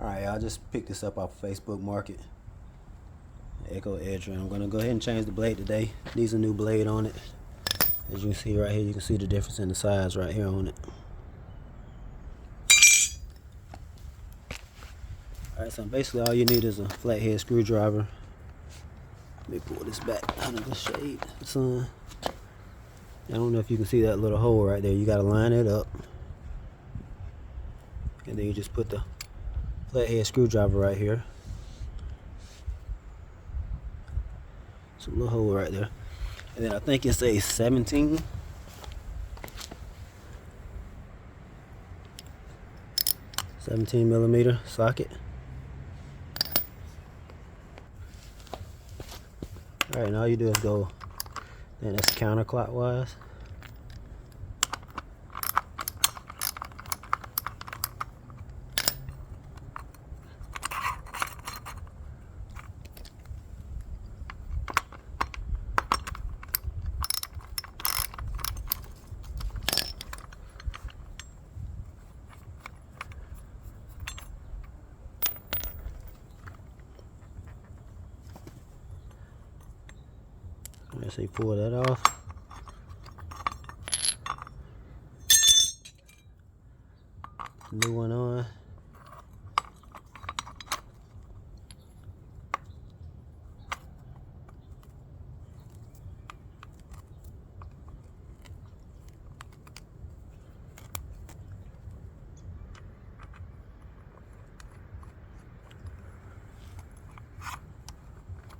Alright, I just picked this up off Facebook Market. Echo Edge ring. I'm gonna go ahead and change the blade today. Needs a new blade on it. As you can see right here, you can see the difference in the size right here on it. Alright, so basically all you need is a flathead screwdriver. Let me pull this back out of the shade, the sun. I don't know if you can see that little hole right there. You gotta line it up. And then you just put the flathead screwdriver right here. It's a little hole right there. And then I think it's a 17 millimeter socket. Alright, and all you do is go, and it's counterclockwise. So you pull that off. New one on.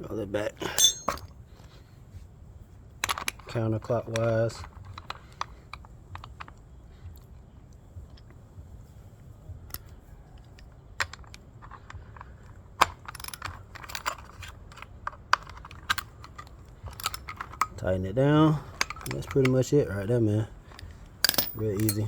Roll it back. Counterclockwise. Tighten it down. That's pretty much it right there, man. Real easy.